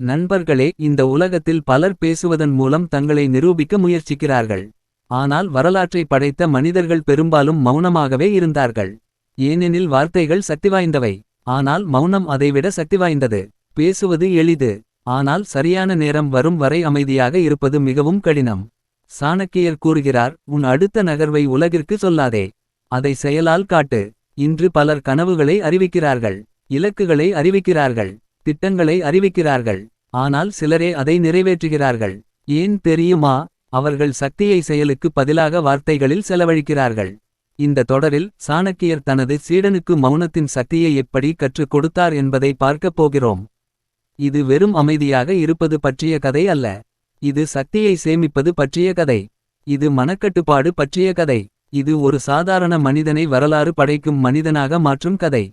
நண்பர்களே, இந்த உலகத்தில் பலர் பேசுவதன் மூலம் தங்களை நிரூபிக்க முயற்சிக்கிறார்கள். ஆனால் வரலாற்றை படைத்த மனிதர்கள் பெரும்பாலும் மௌனமாகவே இருந்தார்கள். ஏனெனில் வார்த்தைகள் சக்திவாய்ந்தவை. ஆனால் மௌனம் அதைவிட சக்திவாய்ந்தது. பேசுவது எளிது. ஆனால் சரியான நேரம் வரும் வரை அமைதியாக இருப்பது மிகவும் கடினம். சாணக்கியர் கூறுகிறார், உன் அடுத்த நகர்வை உலகிற்கு சொல்லாதே. அதை செயலால் காட்டு. இன்று பலர் கனவுகளை அறிவிக்கிறார்கள். இலக்குகளை அறிவிக்கிறார்கள். திட்டங்களை அறிவிக்கிறார்கள். ஆனால் சிலரே அதை நிறைவேற்றுகிறார்கள். ஏன் தெரியுமா? அவர்கள் சக்தியை செயலுக்கு பதிலாக வார்த்தைகளில் செலவழிக்கிறார்கள். இந்த தொடரில் சாணக்கியர் தனது சீடனுக்கு மௌனத்தின் சக்தியை எப்படி கற்றுக் கொடுத்தார் என்பதை பார்க்கப் போகிறோம். இது வெறும் அமைதியாக இருப்பது பற்றிய கதை அல்ல. இது சக்தியை சேமிப்பது பற்றிய கதை. இது மனக்கட்டுப்பாடு பற்றிய கதை. இது ஒரு சாதாரண மனிதனை வரலாறு படைக்கும் மனிதனாக மாற்றும் கதை.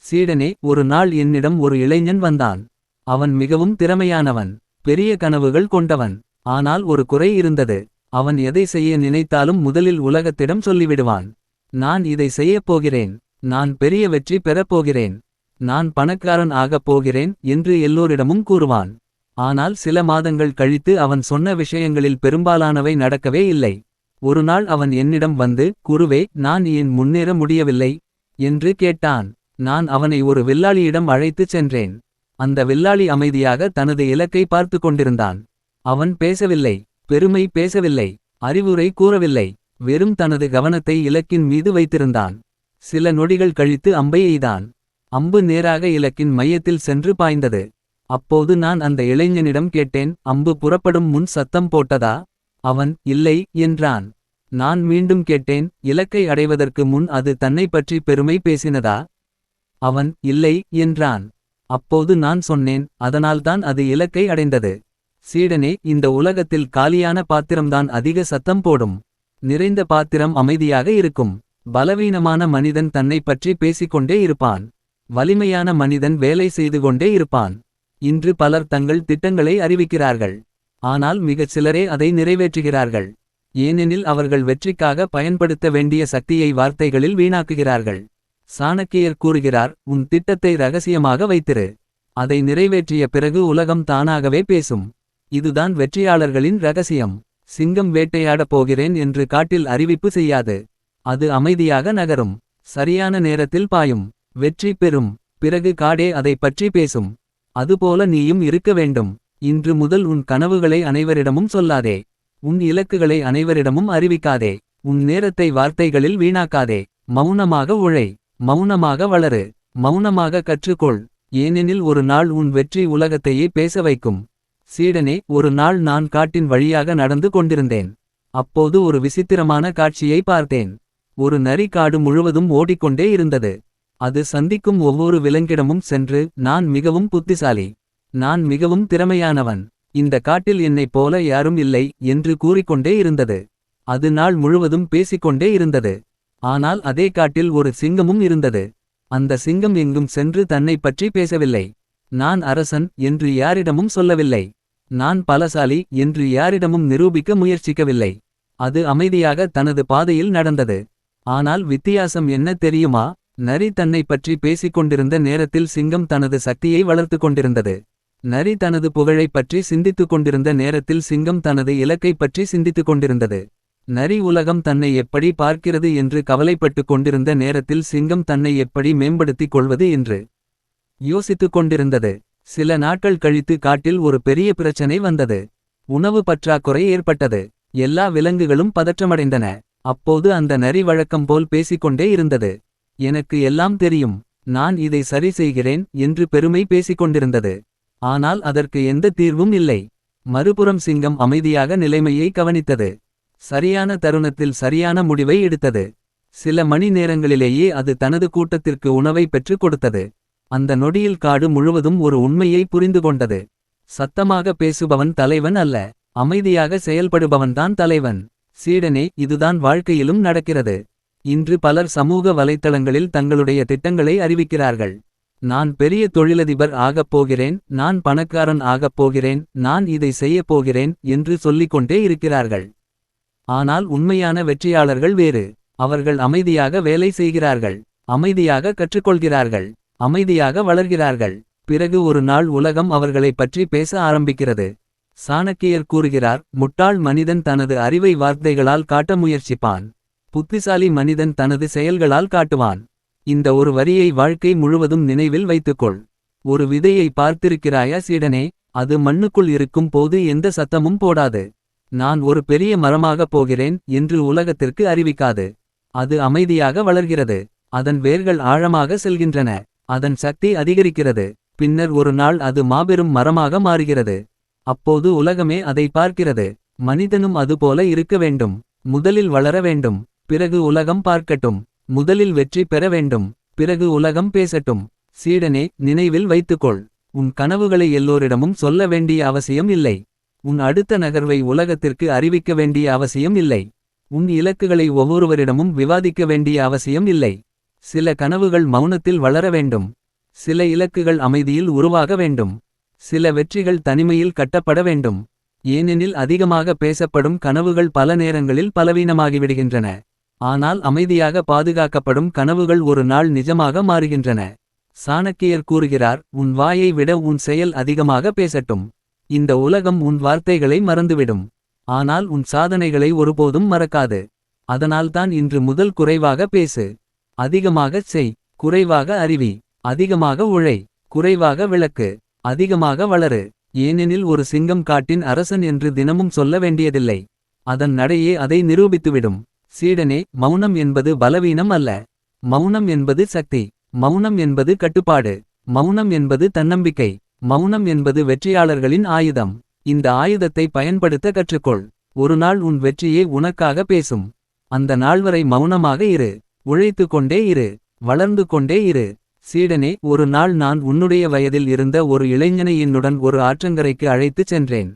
சீடனே, ஒரு நாள் என்னிடம் ஒரு இளைஞன் வந்தான். அவன் மிகவும் திறமையானவன். பெரிய கனவுகள் கொண்டவன். ஆனால் ஒரு குறை இருந்தது. அவன் எதை செய்ய நினைத்தாலும் முதலில் உலகத்திடம் சொல்லிவிடுவான். நான் இதை செய்யப் போகிறேன். நான் பெரிய வெற்றி பெறப் போகிறேன். நான் பணக்காரன் ஆகப் போகிறேன் என்று எல்லோரிடமும் கூறுவான். ஆனால் சில மாதங்கள் கழித்து அவன் சொன்ன விஷயங்களில் பெரும்பாலானவை நடக்கவே இல்லை. ஒரு நாள் அவன் என்னிடம் வந்து, குருவே, நான் ஏன் முன்னேற முடியவில்லை என்று கேட்டான். நான் அவனை ஒரு வில்லாளியிடம் அழைத்துச் சென்றேன். அந்த வில்லாளி அமைதியாக தனது இலக்கை பார்த்து கொண்டிருந்தான். அவன் பேசவில்லை. பெருமை பேசவில்லை. அறிவுரை கூறவில்லை. வெறும் தனது கவனத்தை இலக்கின் மீது வைத்திருந்தான். சில நொடிகள் கழித்து அம்பை எய்தான். அம்பு நேராக இலக்கின் மையத்தில் சென்று பாய்ந்தது. அப்போது நான் அந்த இளைஞனிடம் கேட்டேன், அம்பு புறப்படும் முன் சத்தம் போட்டதா? அவன் இல்லை என்றான். நான் மீண்டும் கேட்டேன், இலக்கை அடைவதற்கு முன் அது தன்னை பற்றி பெருமை பேசினதா? அவன் இல்லை என்றான். அப்போது நான் சொன்னேன், அதனால்தான் அது இலக்கை அடைந்தது. சீடனே, இந்த உலகத்தில் காலியான பாத்திரம்தான் அதிக சத்தம் போடும். நிறைந்த பாத்திரம் அமைதியாக இருக்கும். பலவீனமான மனிதன் தன்னை பற்றி பேசிக்கொண்டே இருப்பான். வலிமையான மனிதன் வேலை செய்து கொண்டே இருப்பான். இன்று பலர் தங்கள் திட்டங்களை அறிவிக்கிறார்கள். ஆனால் மிகச் சிலரே அதை நிறைவேற்றுகிறார்கள். ஏனெனில் அவர்கள் வெற்றிக்காக பயன்படுத்த வேண்டிய சக்தியை வார்த்தைகளில் வீணாக்குகிறார்கள். சாணக்கியர் கூறுகிறார், உன் திட்டத்தை ரகசியமாக வைத்திரு. அதை நிறைவேற்றிய பிறகு உலகம் தானாகவே பேசும். இதுதான் வெற்றியாளர்களின் ரகசியம். சிங்கம் வேட்டையாடப் போகிறேன் என்று காட்டில் அறிவிப்பு செய்யாது. அது அமைதியாக நகரும். சரியான நேரத்தில் பாயும். வெற்றி பெறும். பிறகு காடே அதை பற்றி பேசும். அதுபோல நீயும் இருக்க வேண்டும். இன்று முதல் உன் கனவுகளை அனைவரிடமும் சொல்லாதே. உன் இலக்குகளை அனைவரிடமும் அறிவிக்காதே. உன் நேரத்தை வார்த்தைகளில் வீணாக்காதே. மௌனமாக உழை. மௌனமாக வளரு. மௌனமாக கற்றுக்கொள். ஏனெனில் ஒரு நாள் உன் வெற்றி உலகத்தையே பேச வைக்கும். சீடனே, ஒரு நாள் நான் காட்டின் வழியாக நடந்து கொண்டிருந்தேன். அப்போது ஒரு விசித்திரமான காட்சியை பார்த்தேன். ஒரு நரி காடு முழுவதும் ஓடிக்கொண்டே இருந்தது. அது சந்திக்கும் ஒவ்வொரு விலங்கிடமும் சென்று, நான் மிகவும் புத்திசாலி. நான் மிகவும் திறமையானவன். இந்த காட்டில் என்னைப் போல யாரும் இல்லை என்று கூறிக்கொண்டே இருந்தது. அது நாள் முழுவதும் பேசிக்கொண்டே இருந்தது. ஆனால் அதே காட்டில் ஒரு சிங்கமும் இருந்தது. அந்த சிங்கம் எங்கும் சென்று தன்னை பற்றி பேசவில்லை. நான் அரசன் என்று யாரிடமும் சொல்லவில்லை. நான் பலசாலி என்று யாரிடமும் நிரூபிக்க முயற்சிக்கவில்லை. அது அமைதியாக தனது பாதையில் நடந்தது. ஆனால் வித்தியாசம் என்ன தெரியுமா? நரி தன்னை பற்றி பேசிக்கொண்டிருந்த நேரத்தில் சிங்கம் தனது சக்தியை வளர்த்து கொண்டிருந்தது. நரி தனது புகழைப் பற்றி சிந்தித்துக் கொண்டிருந்த நேரத்தில் சிங்கம் தனது இலக்கைப் பற்றி சிந்தித்துக் கொண்டிருந்தது. நரி உலகம் தன்னை எப்படி பார்க்கிறது என்று கவலைப்பட்டுக் கொண்டிருந்த நேரத்தில் சிங்கம் தன்னை எப்படி மேம்படுத்திக் கொள்வது என்று யோசித்துக் கொண்டிருந்தது. சில நாட்கள் கழித்து காட்டில் ஒரு பெரிய பிரச்சனை வந்தது. உணவு பற்றாக்குறை ஏற்பட்டது. எல்லா விலங்குகளும் பதற்றமடைந்தன. அப்போது அந்த நரி வழக்கம் போல் பேசிக்கொண்டே இருந்தது. எனக்கு எல்லாம் தெரியும். நான் இதை சரி செய்கிறேன் என்று பெருமை பேசிக்கொண்டிருந்தது. ஆனால் அதற்கு எந்த தீர்வும் இல்லை. மறுபுறம் சிங்கம் அமைதியாக நிலைமையை கவனித்தது. சரியான தருணத்தில் சரியான முடிவை எடுத்தது. சில மணி நேரங்களிலேயே அது தனது கூட்டத்திற்கு உணவை பெற்றுக் கொடுத்தது. அந்த நொடியில் காடு முழுவதும் ஒரு உண்மையை புரிந்து கொண்டது. சத்தமாக பேசுபவன் தலைவன் அல்ல. அமைதியாக செயல்படுபவன்தான் தலைவன். சீடனே, இதுதான் வாழ்க்கையிலும் நடக்கிறது. இன்று பலர் சமூக வலைத்தளங்களில் தங்களுடைய திட்டங்களை அறிவிக்கிறார்கள். நான் பெரிய தொழிலதிபர் ஆகப் போகிறேன். நான் பணக்காரன் ஆகப் போகிறேன். நான் இதை செய்யப் போகிறேன் என்று சொல்லிக்கொண்டே இருக்கிறார்கள். ஆனால் உண்மையான வெற்றியாளர்கள் வேறு. அவர்கள் அமைதியாக வேலை செய்கிறார்கள். அமைதியாக கற்றுக்கொள்கிறார்கள். அமைதியாக வளர்கிறார்கள். பிறகு ஒரு நாள் உலகம் அவர்களைப் பற்றி பேச ஆரம்பிக்கிறது. சாணக்கியர் கூறுகிறார், முட்டாள் மனிதன் தனது அறிவை வார்த்தைகளால் காட்ட முயற்சிப்பான். புத்திசாலி மனிதன் தனது செயல்களால் காட்டுவான். இந்த ஒரு வரியை வாழ்க்கை முழுவதும் நினைவில் வைத்துக்கொள். ஒரு விதையை பார்த்திருக்கிறாயா சீடனே? அது மண்ணுக்குள் இருக்கும் போது எந்த சத்தமும் போடாது. நான் ஒரு பெரிய மரமாகப் போகிறேன் என்று உலகத்திற்கு அறிவிக்காது. அது அமைதியாக வளர்கிறது. அதன் வேர்கள் ஆழமாக செல்கின்றன. அதன் சக்தி அதிகரிக்கிறது. பின்னர் ஒரு நாள் அது மாபெரும் மரமாக மாறுகிறது. அப்போது உலகமே அதை பார்க்கிறது. மனிதனும் அதுபோல இருக்க வேண்டும். முதலில் வளர வேண்டும். பிறகு உலகம் பார்க்கட்டும். முதலில் வெற்றி பெற வேண்டும். பிறகு உலகம் பேசட்டும். சீடனே, நினைவில் வைத்துக்கொள். உன் கனவுகளை எல்லோரிடமும் சொல்ல வேண்டிய அவசியம் இல்லை. உன் அடுத்த நகர்வை உலகத்திற்கு அறிவிக்க வேண்டிய அவசியம் இல்லை. உன் இலக்குகளை ஒவ்வொருவரிடமும் விவாதிக்க வேண்டிய அவசியம் இல்லை. சில கனவுகள் மௌனத்தில் வளர வேண்டும். சில இலக்குகள் அமைதியில் உருவாக வேண்டும். சில வெற்றிகள் தனிமையில் கட்டப்பட வேண்டும். ஏனெனில் அதிகமாக பேசப்படும் கனவுகள் பல நேரங்களில் பலவீனமாகிவிடுகின்றன. ஆனால் அமைதியாக பாதுகாக்கப்படும் கனவுகள் ஒரு நாள் நிஜமாக மாறுகின்றன. சாணக்கியர் கூறுகிறார், உன் வாயை விட உன் செயல் அதிகமாக பேசட்டும். இந்த உலகம் உன் வார்த்தைகளை மறந்துவிடும். ஆனால் உன் சாதனைகளை ஒருபோதும் மறக்காது. அதனால்தான் இன்று முதல் குறைவாக பேசு. அதிகமாகச் செய். குறைவாக அறிவி. அதிகமாக உழை. குறைவாக விளக்கு. அதிகமாக வளரு. ஏனெனில் ஒரு சிங்கம் காட்டின் அரசன் என்று தினமும் சொல்ல வேண்டியதில்லை. அதன் நடையே அதை நிரூபித்துவிடும். சீடனே, மௌனம் என்பது பலவீனம் அல்ல. மௌனம் என்பது சக்தி. மௌனம் என்பது கட்டுப்பாடு. மௌனம் என்பது தன்னம்பிக்கை. மௌனம் என்பது வெற்றியாளர்களின் ஆயுதம். இந்த ஆயுதத்தை பயன்படுத்த கற்றுக்கொள். ஒரு நாள் உன் வெற்றியே உனக்காக பேசும். அந்த நாள் வரை மௌனமாக இரு. உழைத்து கொண்டே இரு. வளர்ந்து கொண்டே இரு. சீடனே, ஒரு நாள் நான் உன்னுடைய வயதில் இருந்த ஒரு இளைஞனை என்னுடன் ஒரு ஆற்றங்கரைக்கு அழைத்துச் சென்றேன்.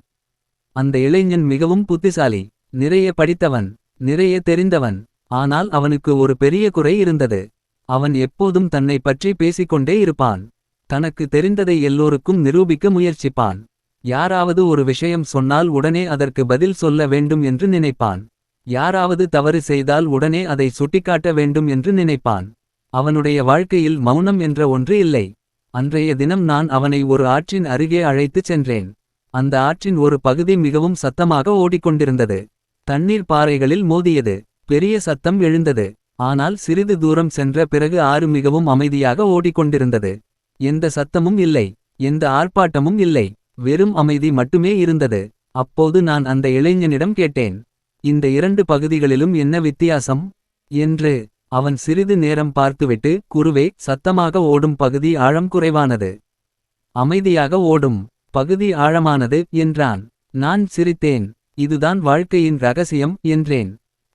அந்த இளைஞன் மிகவும் புத்திசாலி. நிறைய படித்தவன். நிறைய தெரிந்தவன். ஆனால் அவனுக்கு ஒரு பெரிய குறை இருந்தது. அவன் எப்போதும் தன்னை பற்றி பேசிக்கொண்டே இருப்பான். தனக்கு தெரிந்ததை எல்லோருக்கும் நிரூபிக்க முயற்சிப்பான். யாராவது ஒரு விஷயம் சொன்னால் உடனே அதற்கு பதில் சொல்ல வேண்டும் என்று நினைப்பான். யாராவது தவறு செய்தால் உடனே அதை சுட்டிக்காட்ட வேண்டும் என்று நினைப்பான். அவனுடைய வாழ்க்கையில் மௌனம் என்ற ஒன்று இல்லை. அன்றைய தினம் நான் அவனை ஒரு ஆற்றின் அருகே அழைத்துச் சென்றேன். அந்த ஆற்றின் ஒரு பகுதி மிகவும் சத்தமாக ஓடிக்கொண்டிருந்தது. தண்ணீர் பாறைகளில் மோதியது. பெரிய சத்தம் எழுந்தது. ஆனால் சிறிது தூரம் சென்ற பிறகு ஆறு மிகவும் அமைதியாக ஓடிக்கொண்டிருந்தது. எந்த சத்தமும் இல்லை. எந்த ஆர்ப்பாட்டமும் இல்லை. வெறும் அமைதி மட்டுமே இருந்தது. அப்போது நான் அந்த இளைஞனிடம் கேட்டேன், இந்த இரண்டு பகுதிகளிலும் என்ன வித்தியாசம் என்று. அவன் சிறிது நேரம் பார்த்துவிட்டு, குருவே, சத்தமாக ஓடும் பகுதி ஆழம் குறைவானது. அமைதியாக ஓடும் பகுதி ஆழமானது என்றான். நான் சிரித்தேன். இதுதான் வாழ்க்கையின் ரகசியம் என்றேன்.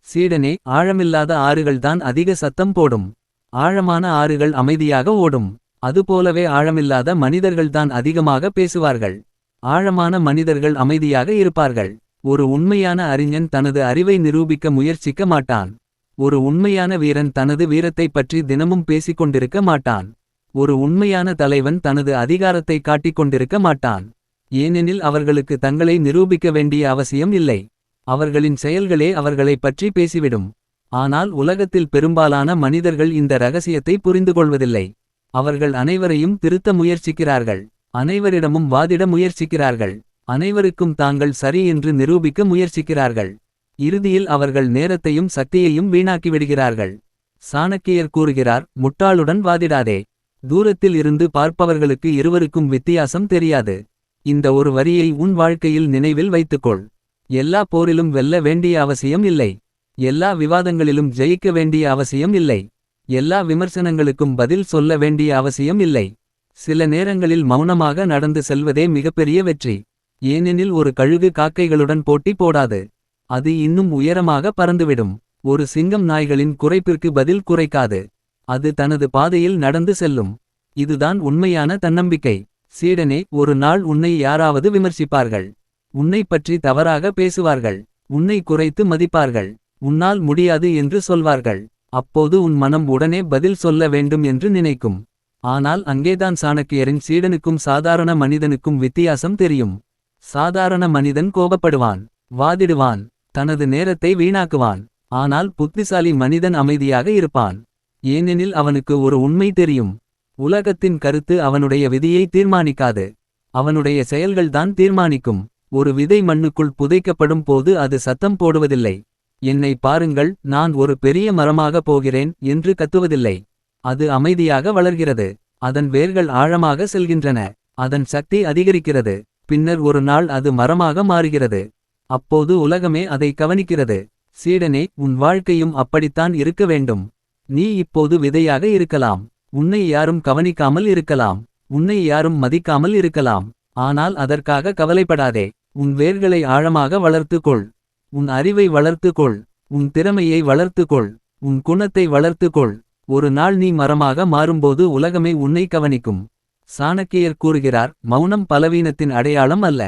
சீடனே, ஆழமில்லாத ஆறுகள்தான் அதிக சத்தம் போடும். ஆழமான ஆறுகள் அமைதியாக ஓடும். அதுபோலவே ஆழமில்லாத மனிதர்கள்தான் அதிகமாக பேசுவார்கள். ஆழமான மனிதர்கள் அமைதியாக இருப்பார்கள். ஒரு உண்மையான அறிஞன் தனது அறிவை நிரூபிக்க முயற்சிக்க மாட்டான். ஒரு உண்மையான வீரன் தனது வீரத்தைப் பற்றி தினமும் பேசிக்கொண்டிருக்க மாட்டான். ஒரு உண்மையான தலைவன் தனது அதிகாரத்தை காட்டிக் கொண்டிருக்க மாட்டான். ஏனெனில் அவர்களுக்கு தங்களை நிரூபிக்க வேண்டிய அவசியம் இல்லை. அவர்களின் செயல்களே அவர்களைப் பற்றி பேசிவிடும். ஆனால் உலகத்தில் பெரும்பாலான மனிதர்கள் இந்த ரகசியத்தை புரிந்துகொள்வதில்லை. அவர்கள் அனைவரையும் திருத்த முயற்சிக்கிறார்கள். அனைவரிடமும் வாதிட முயற்சிக்கிறார்கள். அனைவருக்கும் தாங்கள் சரி என்று நிரூபிக்க முயற்சிக்கிறார்கள். இறுதியில் அவர்கள் நேரத்தையும் சக்தியையும் வீணாக்கிவிடுகிறார்கள். சாணக்கியர் கூறுகிறார், முட்டாளுடன் வாதிடாதே. தூரத்தில் இருந்து பார்ப்பவர்களுக்கு இருவருக்கும் வித்தியாசம் தெரியாது. இந்த ஒரு வரியை உன் வாழ்க்கையில் நினைவில் வைத்துக்கொள். எல்லா போரிலும் வெல்ல வேண்டிய அவசியம் இல்லை. எல்லா விவாதங்களிலும் ஜெயிக்க வேண்டிய அவசியம் இல்லை. எல்லா விமர்சனங்களுக்கும் பதில் சொல்ல வேண்டிய அவசியம் இல்லை. சில நேரங்களில் மௌனமாக நடந்து செல்வதே மிகப்பெரிய வெற்றி. ஏனெனில் ஒரு கழுகு காக்கைகளுடன் போட்டி போடாது. அது இன்னும் உயரமாக பறந்துவிடும். ஒரு சிங்கம் நாய்களின் குறைப்பிற்கு பதில் குறைக்காது. அது தனது பாதையில் நடந்து செல்லும். இதுதான் உண்மையான தன்னம்பிக்கை. சீடனே, ஒரு நாள் உன்னை யாராவது விமர்சிப்பார்கள். உன்னை பற்றி தவறாக பேசுவார்கள். உன்னை குறைத்து மதிப்பார்கள். உன்னால் முடியாது என்று சொல்வார்கள். அப்போது உன் மனம் உடனே பதில் சொல்ல வேண்டும் என்று நினைக்கும். ஆனால் அங்கேதான் சாணக்கியரின் சீடனுக்கும் சாதாரண மனிதனுக்கும் வித்தியாசம் தெரியும். சாதாரண மனிதன் கோபப்படுவான். வாதிடுவான். தனது நேரத்தை வீணாக்குவான். ஆனால் புத்திசாலி மனிதன் அமைதியாக இருப்பான். ஏனெனில் அவனுக்கு ஒரு உண்மை தெரியும். உலகத்தின் கருத்து அவனுடைய விதியை தீர்மானிக்காது. அவனுடைய செயல்கள்தான் தீர்மானிக்கும். ஒரு விதை மண்ணுக்குள் புதைக்கப்படும் போது அது சத்தம் போடுவதில்லை. என்னை பாருங்கள், நான் ஒரு பெரிய மரமாக போகிறேன் என்று கத்துவதில்லை. அது அமைதியாக வளர்கிறது. அதன் வேர்கள் ஆழமாக செல்கின்றன. அதன் சக்தி அதிகரிக்கிறது. பின்னர் ஒரு நாள் அது மரமாக மாறுகிறது. அப்போது உலகமே அதை கவனிக்கிறது. சீடனே, உன் வாழ்க்கையும் அப்படித்தான் இருக்க வேண்டும். நீ இப்போது விதையாக இருக்கலாம். உன்னை யாரும் கவனிக்காமல் இருக்கலாம். உன்னை யாரும் மதிக்காமல் இருக்கலாம். ஆனால் அதற்காக கவலைப்படாதே. உன் வேர்களை ஆழமாக வளர்த்துக்கொள். உன் அறிவை வளர்த்துக்கொள். உன் திறமையை வளர்த்துக்கொள். உன் குணத்தை வளர்த்துக்கொள். ஒரு நாள் நீ மரமாக மாறும்போது உலகமே உன்னை கவனிக்கும். சாணக்கியர் கூறுகிறார், மௌனம் பலவீனத்தின் அடையாளம் அல்ல.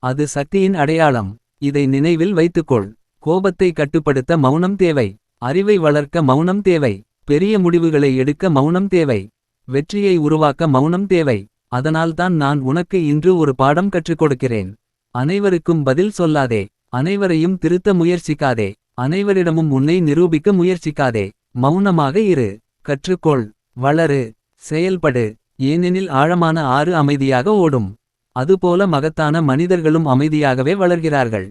அது சக்தியின் அடையாளம். இதை நினைவில் வைத்துக்கொள். கோபத்தை கட்டுப்படுத்த மௌனம் தேவை. அறிவை வளர்க்க மௌனம் தேவை. பெரிய முடிவுகளை எடுக்க மௌனம் தேவை. வெற்றியை உருவாக்க மௌனம் தேவை. அதனால்தான் நான் உனக்கு இன்று ஒரு பாடம் கற்றுக் கொடுக்கிறேன். அனைவருக்கும் பதில் சொல்லாதே. அனைவரையும் திருத்த முயற்சிக்காதே. அனைவரிடமும் உன்னை நிரூபிக்க முயற்சிக்காதே. மௌனமாக இரு. கற்றுக்கொள். வளரு. செயல்படு. ஏனெனில் ஆழமான ஆறு அமைதியாக ஓடும். அதுபோல மகத்தான மனிதர்களும் அமைதியாகவே வளர்கிறார்கள்.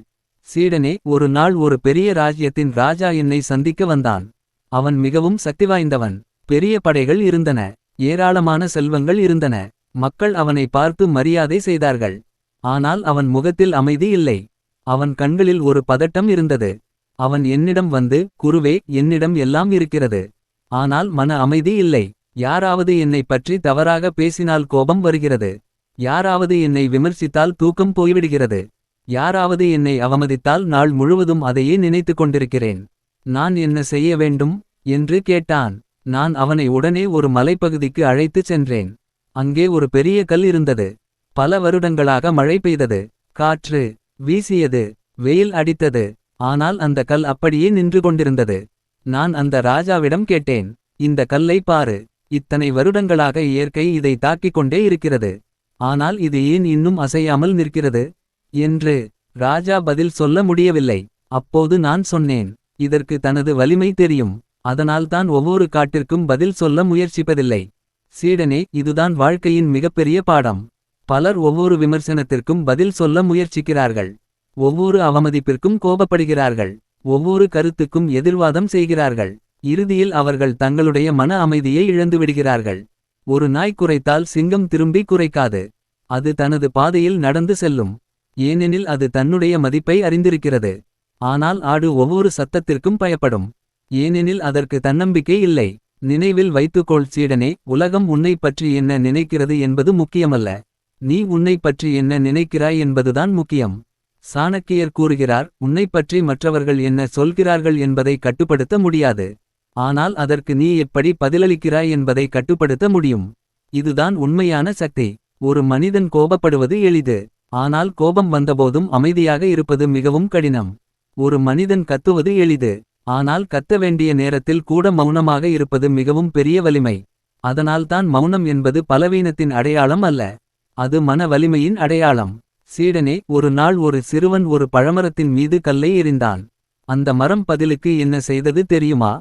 சீடனே, ஒரு நாள் ஒரு பெரிய ராஜ்யத்தின் ராஜா என்னை சந்திக்க வந்தான். அவன் மிகவும் சக்திவாய்ந்தவன். பெரிய படைகள் இருந்தன. ஏராளமான செல்வங்கள் இருந்தன. மக்கள் அவனை பார்த்து மரியாதை செய்தார்கள். ஆனால் அவன் முகத்தில் அமைதி இல்லை. அவன் கண்களில் ஒரு பதட்டம் இருந்தது. அவன் என்னிடம் வந்து, குருவே, என்னிடம் எல்லாம் இருக்கிறது. ஆனால் மன அமைதி இல்லை. யாராவது என்னை பற்றி தவறாக பேசினால் கோபம் வருகிறது. யாராவது என்னை விமர்சித்தால் தூக்கம் போய்விடுகிறது. யாராவது என்னை அவமதித்தால் நாள் முழுவதும் அதையே நினைத்துக் கொண்டிருக்கிறேன். நான் என்ன செய்ய வேண்டும் என்று கேட்டான். நான் அவனை உடனே ஒரு மலைப்பகுதிக்கு அழைத்துச் சென்றேன். அங்கே ஒரு பெரிய கல் இருந்தது. பல வருடங்களாக மழை பெய்தது. காற்று வீசியது. வெயில் அடித்தது. ஆனால் அந்த கல் அப்படியே நின்று கொண்டிருந்தது. நான் அந்த ராஜாவிடம் கேட்டேன், இந்த கல்லை பாரு. இத்தனை வருடங்களாக இயற்கை இதை தாக்கிக் கொண்டே இருக்கிறது. ஆனால் இது ஏன் இன்னும் அசையாமல் நிற்கிறது என்று. ராஜா பதில் சொல்ல முடியவில்லை. அப்போது நான் சொன்னேன், இதற்கு தனது வலிமை தெரியும். அதனால்தான் ஒவ்வொரு காட்டிற்கும் பதில் சொல்ல முயற்சிப்பதில்லை. சீடனே, இதுதான் வாழ்க்கையின் மிகப்பெரிய பாடம். பலர் ஒவ்வொரு விமர்சனத்திற்கும் பதில் சொல்ல முயற்சிக்கிறார்கள். ஒவ்வொரு அவமதிப்பிற்கும் கோபப்படுகிறார்கள். ஒவ்வொரு கருத்துக்கும் எதிர்வாதம் செய்கிறார்கள். இறுதியில் அவர்கள் தங்களுடைய மன அமைதியை இழந்துவிடுகிறார்கள். ஒரு நாய் குரைத்தால் சிங்கம் திரும்பி குரைக்காது. அது தனது பாதையில் நடந்து செல்லும். ஏனெனில் அது தன்னுடைய மதிப்பை அறிந்திருக்கிறது. ஆனால் ஆடு ஒவ்வொரு சத்தத்திற்கும் பயப்படும். ஏனெனில் அதற்கு தன்னம்பிக்கை இல்லை. நினைவில் வைத்துக்கொள் சீடனே, உலகம் உன்னை பற்றி என்ன நினைக்கிறது என்பது முக்கியமல்ல. நீ உன்னை பற்றி என்ன நினைக்கிறாய் என்பதுதான் முக்கியம். சாணக்கியர் கூறுகிறார், உன்னை பற்றி மற்றவர்கள் என்ன சொல்கிறார்கள் என்பதை கட்டுப்படுத்த முடியாது. ஆனால் அதற்கு நீ எப்படி பதிலளிக்கிறாய் என்பதை கட்டுப்படுத்த முடியும். இதுதான் உண்மையான சக்தி. ஒரு மனிதன் கோபப்படுவது எளிது. ஆனால் கோபம் வந்தபோதும் அமைதியாக இருப்பது மிகவும் கடினம். ஒரு மனிதன் கத்துவது எளிது. ஆனால் கத்த வேண்டிய நேரத்தில் கூட மௌனமாக இருப்பது மிகவும் பெரிய வலிமை. அதனால்தான் மௌனம் என்பது பலவீனத்தின் அடையாளம் அல்ல. அது மன வலிமையின் அடையாளம். சீடனே, ஒரு நாள் ஒரு சிறுவன் ஒரு பழமரத்தின் மீது கல்லை எறிந்தான். அந்த மரம் பதிலுக்கு என்ன செய்தது தெரியுமா?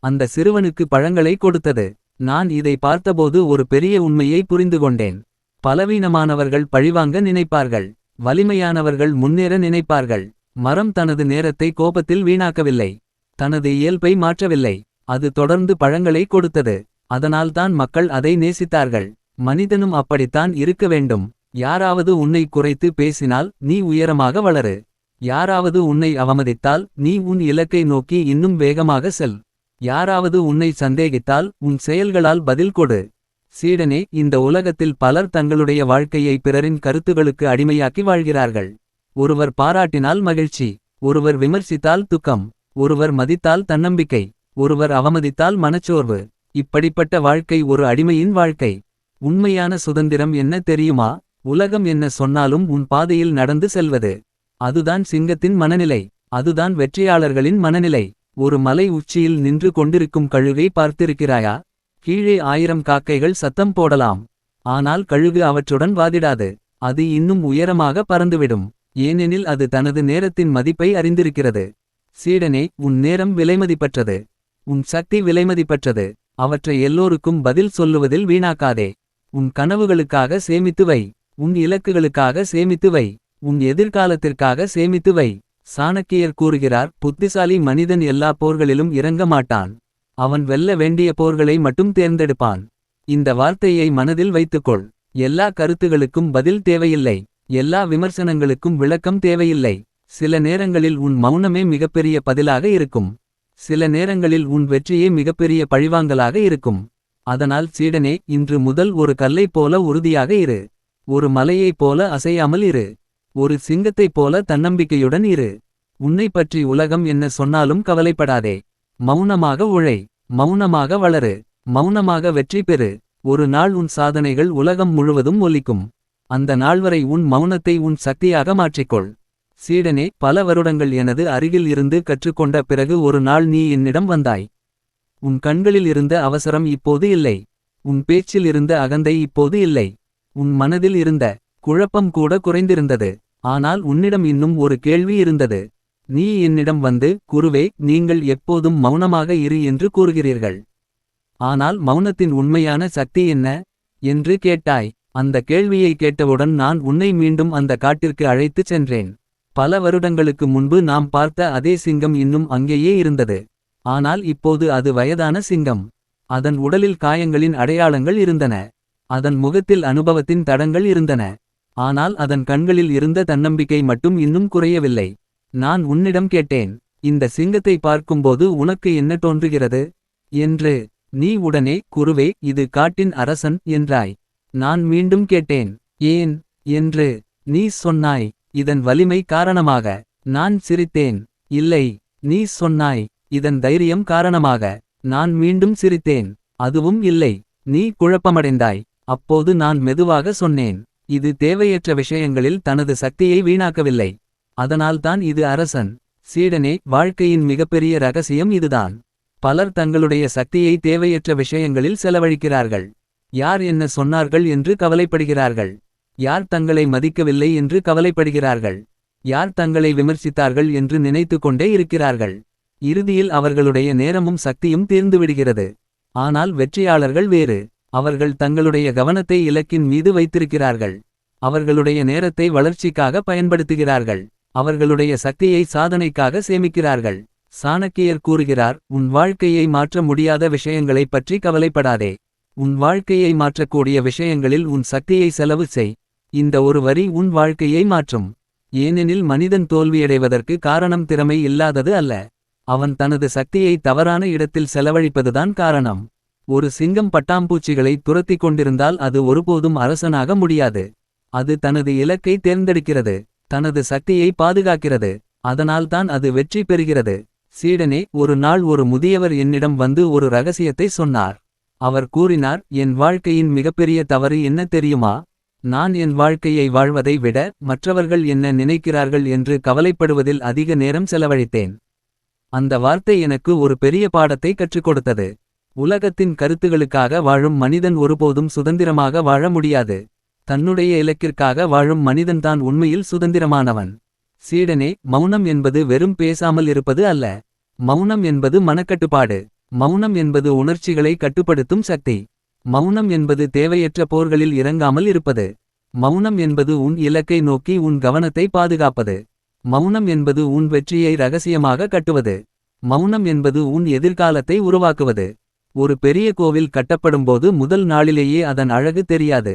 அந்த சிறுவனுக்கு பழங்களை கொடுத்தது. நான் இதை பார்த்தபோது ஒரு பெரிய உண்மையை புரிந்துகொண்டேன். பலவீனமானவர்கள் பழிவாங்க நினைப்பார்கள். வலிமையானவர்கள் முன்னேற நினைப்பார்கள். மரம் தனது நேரத்தை கோபத்தில் வீணாக்கவில்லை. தனது இயல்பை மாற்றவில்லை. அது தொடர்ந்து பழங்களை கொடுத்தது. அதனால்தான் மக்கள் அதை நேசித்தார்கள். மனிதனும் அப்படித்தான் இருக்க வேண்டும். யாராவது உன்னை குறைத்து பேசினால் நீ உயரமாக வளரு. யாராவது உன்னை அவமதித்தால் நீ உன் இலக்கை நோக்கி இன்னும் வேகமாக செல். யாராவது உன்னை சந்தேகித்தால் உன் செயல்களால் பதில் கொடு. சீடனே, இந்த உலகத்தில் பலர் தங்களுடைய வாழ்க்கையை பிறரின் கருத்துகளுக்கு அடிமையாக்கி வாழ்கிறார்கள். ஒருவர் பாராட்டினால் மகிழ்ச்சி. ஒருவர் விமர்சித்தால் துக்கம். ஒருவர் மதித்தால் தன்னம்பிக்கை. ஒருவர் அவமதித்தால் மனச்சோர்வு. இப்படிப்பட்ட வாழ்க்கை ஒரு அடிமையின் வாழ்க்கை. உண்மையான சுதந்திரம் என்ன தெரியுமா? உலகம் என்ன சொன்னாலும் உன் பாதையில் நடந்து செல்வது. அதுதான் சிங்கத்தின் மனநிலை. அதுதான் வெற்றியாளர்களின் மனநிலை. ஒரு மலை உச்சியில் நின்று கொண்டிருக்கும் கழுகை பார்த்திருக்கிறாயா? கீழே 1000 காக்கைகள் சத்தம் போடலாம். ஆனால் கழுகு அவற்றுடன் வாதிடாது. அது இன்னும் உயரமாக பறந்துவிடும். ஏனெனில் அது தனது நேரத்தின் மதிப்பை அறிந்திருக்கிறது. சீடனே, உன் நேரம் விலைமதிப்பற்றது. உன் சக்தி விலைமதிப்பற்றது. அவற்றை எல்லோருக்கும் பதில் சொல்லுவதில் வீணாக்காதே. உன் கனவுகளுக்காக சேமித்து வை. உன் இலக்குகளுக்காக சேமித்து வை. உன் எதிர்காலத்திற்காக சேமித்து வை. சாணக்கியர் கூறுகிறார், புத்திசாலி மனிதன் எல்லா போர்களிலும் இறங்க மாட்டான். அவன் வெல்ல வேண்டிய போர்களை மட்டும் தேர்ந்தெடுப்பான். இந்த வார்த்தையை மனதில் வைத்துக்கொள். எல்லா கருத்துகளுக்கும் பதில் தேவையில்லை. எல்லா விமர்சனங்களுக்கும் விளக்கம் தேவையில்லை. சில நேரங்களில் உன் மௌனமே மிகப்பெரிய பதிலாக இருக்கும். சில நேரங்களில் உன் வெற்றியே மிகப்பெரிய பழிவாங்கலாக இருக்கும். அதனால் சீடனே, இன்று முதல் ஒரு கல்லைப் போல உறுதியாக இரு. ஒரு மலையைப் போல அசையாமல் இரு. ஒரு சிங்கத்தைப் போல தன்னம்பிக்கையுடன் இரு. உன்னை பற்றி உலகம் என்ன சொன்னாலும் கவலைப்படாதே. மௌனமாக உழை. மௌனமாக வளரு. மௌனமாக வெற்றி பெறு. ஒரு நாள் உன் சாதனைகள் உலகம் முழுவதும் ஒலிக்கும். அந்த நாள்வரை உன் மௌனத்தை உன் சக்தியாக மாற்றிக்கொள். சீடனே, பல வருடங்கள் எனது அருகில் இருந்து கற்றுக்கொண்ட பிறகு ஒரு நாள் நீ என்னிடம் வந்தாய். உன் கண்களில் இருந்த அவசரம் இப்போது இல்லை. உன் பேச்சில் இருந்த அகந்தை இப்போது இல்லை. உன் மனதில் இருந்த குழப்பம் கூட குறைந்திருந்தது. ஆனால் உன்னிடம் இன்னும் ஒரு கேள்வி இருந்தது. நீ என்னிடம் வந்து, குருவே, நீங்கள் எப்போதும் மௌனமாக இரு என்று கூறுகிறீர்கள். ஆனால் மௌனத்தின் உண்மையான சக்தி என்ன என்று கேட்டாய். அந்த கேள்வியை கேட்டவுடன் நான் உன்னை மீண்டும் அந்த காட்டிற்கு அழைத்துச் சென்றேன். பல வருடங்களுக்கு முன்பு நாம் பார்த்த அதே சிங்கம் இன்னும் அங்கேயே இருந்தது. ஆனால் இப்போது அது வயதான சிங்கம். அதன் உடலில் காயங்களின் அடையாளங்கள் இருந்தன. அதன் முகத்தில் அனுபவத்தின் தடங்கள் இருந்தன. ஆனால் அதன் கண்களில் இருந்த தன்னம்பிக்கை மட்டும் இன்னும் குறையவில்லை. நான் உன்னிடம் கேட்டேன், இந்த சிங்கத்தை பார்க்கும்போது உனக்கு என்ன தோன்றுகிறது என்று. நீ உடனே, குருவே, இது காட்டின் அரசன் என்றாய். நான் மீண்டும் கேட்டேன், ஏன் என்று. நீ சொன்னாய், இதன் வலிமை காரணமாக. நான் சிரித்தேன். இல்லை, நீ சொன்னாய், இதன் தைரியம் காரணமாக. நான் மீண்டும் சிரித்தேன். அதுவும் இல்லை. நீ குழப்பமடைந்தாய். அப்போது நான் மெதுவாக சொன்னேன், இது தேவையற்ற விஷயங்களில் தனது சக்தியை வீணாக்கவில்லை. அதனால்தான் இது அரசன். சீடனே, வாழ்க்கையின் மிகப்பெரிய ரகசியம் இதுதான். பலர் தங்களுடைய சக்தியை தேவையற்ற விஷயங்களில் செலவழிக்கிறார்கள். யார் என்ன சொன்னார்கள் என்று கவலைப்படுகிறார்கள். யார் தங்களை மதிக்கவில்லை என்று கவலைப்படுகிறார்கள். யார் தங்களை விமர்சித்தார்கள் என்று நினைத்து கொண்டே இருக்கிறார்கள். இறுதியில் அவர்களுடைய நேரமும் சக்தியும் தீர்ந்துவிடுகிறது. ஆனால் வெற்றியாளர்கள் வேறு. அவர்கள் தங்களுடைய கவனத்தை இலக்கின் மீது வைத்திருக்கிறார்கள். அவர்களுடைய நேரத்தை வளர்ச்சிக்காக பயன்படுத்துகிறார்கள். அவர்களுடைய சக்தியை சாதனைக்காக சேமிக்கிறார்கள். சாணக்கியர் கூறுகிறார், உன் வாழ்க்கையை மாற்ற முடியாத விஷயங்களைப் பற்றி கவலைப்படாதே. உன் வாழ்க்கையை மாற்றக்கூடிய விஷயங்களில் உன் சக்தியை செலவு செய். இந்த ஒரு வரி உன் வாழ்க்கையை மாற்றும். ஏனெனில் மனிதன் தோல்வியடைவதற்கு காரணம் திறமை இல்லாதது அல்ல. அவன் தனது சக்தியை தவறான இடத்தில் செலவழிப்பதுதான் காரணம். ஒரு சிங்கம் பட்டாம்பூச்சிகளை துரத்திக் கொண்டிருந்தால் அது ஒருபோதும் அரசனாக முடியாது. அது தனது இலக்கை தேர்ந்தெடுக்கிறது. தனது சக்தியை பாதுகாக்கிறது. அதனால்தான் அது வெற்றி பெறுகிறது. சீடனே, ஒரு நாள் ஒரு முதியவர் என்னிடம் வந்து ஒரு ரகசியத்தை சொன்னார். அவர் கூறினார், என் வாழ்க்கையின் மிகப்பெரிய தவறு என்ன தெரியுமா? நான் என் வாழ்க்கையை வாழ்வதை விட மற்றவர்கள் என்ன நினைக்கிறார்கள் என்று கவலைப்படுவதில் அதிக நேரம் செலவழித்தேன். அந்த வார்த்தை எனக்கு ஒரு பெரிய பாடத்தை கற்றுக் கொடுத்தது. உலகத்தின் கருத்துகளுக்காக வாழும் மனிதன் ஒருபோதும் சுதந்திரமாக வாழ முடியாது. தன்னுடைய இலக்கிற்காக வாழும் மனிதன்தான் உண்மையில் சுதந்திரமானவன். சீடனே, மௌனம் என்பது வெறும் பேசாமல் இருப்பது அல்ல. மௌனம் என்பது மனக்கட்டுப்பாடு. மௌனம் என்பது உணர்ச்சிகளை கட்டுப்படுத்தும் சக்தி. மௌனம் என்பது தேவையற்ற போர்களில் இறங்காமல் இருப்பது. மௌனம் என்பது உன் இலக்கை நோக்கி உன் கவனத்தை பாதுகாப்பது. மௌனம் என்பது உன் வெற்றியை ரகசியமாக கட்டுவது. மௌனம் என்பது உன் எதிர்காலத்தை உருவாக்குவது. ஒரு பெரிய கோவில் கட்டப்படும்போது முதல் நாளிலேயே அதன் அழகு தெரியாது.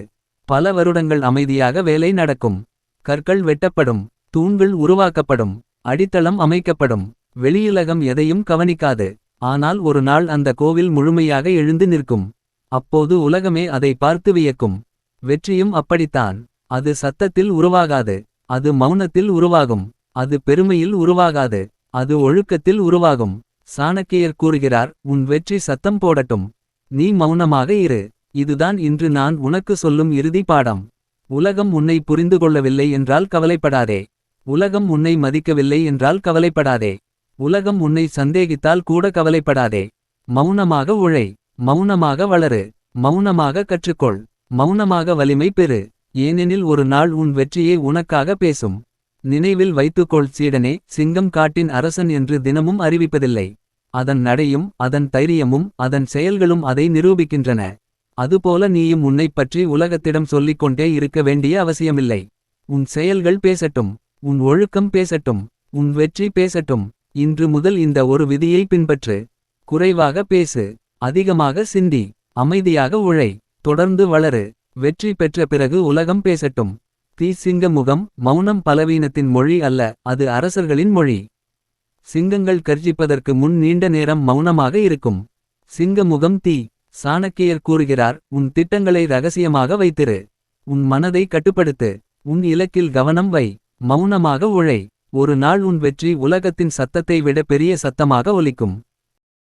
பல வருடங்கள் அமைதியாக வேலை நடக்கும். கற்கள் வெட்டப்படும். தூண்கள் உருவாக்கப்படும். அடித்தளம் அமைக்கப்படும். வெளியுலகம் எதையும் கவனிக்காது. ஆனால் ஒரு நாள் அந்த கோவில் முழுமையாக எழுந்து நிற்கும். அப்போது உலகமே அதை பார்த்து வியக்கும். வெற்றியும் அப்படித்தான். அது சத்தத்தில் உருவாகாது. அது மௌனத்தில் உருவாகும். அது பெருமையில் உருவாகாது. அது ஒழுக்கத்தில் உருவாகும். சாணக்கியர் கூறுகிறார், உன் வெற்றி சத்தம் போடட்டும். நீ மௌனமாக இரு. இதுதான் இன்று நான் உனக்கு சொல்லும் இறுதி பாடம். உலகம் உன்னை புரிந்து கொள்ளவில்லை என்றால் கவலைப்படாதே. உலகம் உன்னை மதிக்கவில்லை என்றால் கவலைப்படாதே. உலகம் உன்னை சந்தேகித்தால் கூட கவலைப்படாதே. மௌனமாக உழை. மௌனமாக வளரு. மௌனமாக கற்றுக்கொள். மௌனமாக வலிமை பெறு. ஏனெனில் ஒரு நாள் உன் வெற்றியே உனக்காக பேசும். நினைவில் வைத்துக்கொள் சீடனே, சிங்கம் காட்டின் அரசன் என்று தினமும் அறிவிப்பதில்லை. அதன் நடையும் அதன் தைரியமும் அதன் செயல்களும் அதை நிரூபிக்கின்றன. அதுபோல நீயும் உன்னைப் பற்றி உலகத்திடம் சொல்லிக்கொண்டே இருக்க வேண்டிய அவசியமில்லை. உன் செயல்கள் பேசட்டும். உன் ஒழுக்கம் பேசட்டும். உன் வெற்றி பேசட்டும். இன்று முதல் இந்த ஒரு விதியை பின்பற்று. குறைவாக பேசு. அதிகமாக சிந்தி. அமைதியாக உழை. தொடர்ந்து வளரு. வெற்றி பெற்ற பிறகு உலகம் பேசட்டும். சிங்க முகம். மௌனம் பலவீனத்தின் மொழி அல்ல, அது அரசர்களின் மொழி. சிங்கங்கள் கர்ஜிப்பதற்கு முன் நீண்ட நேரம் மௌனமாக இருக்கும். சிங்க முகம் சாணக்கியர் கூறுகிறார், உன் திட்டங்களை ரகசியமாக வைத்திரு. உன் மனதை கட்டுப்படுத்து. உன் இலக்கில் கவனம் வை. மௌனமாக உழை. ஒரு நாள் உன் வெற்றி உலகத்தின் சத்தத்தை விட பெரிய சத்தமாக ஒலிக்கும்.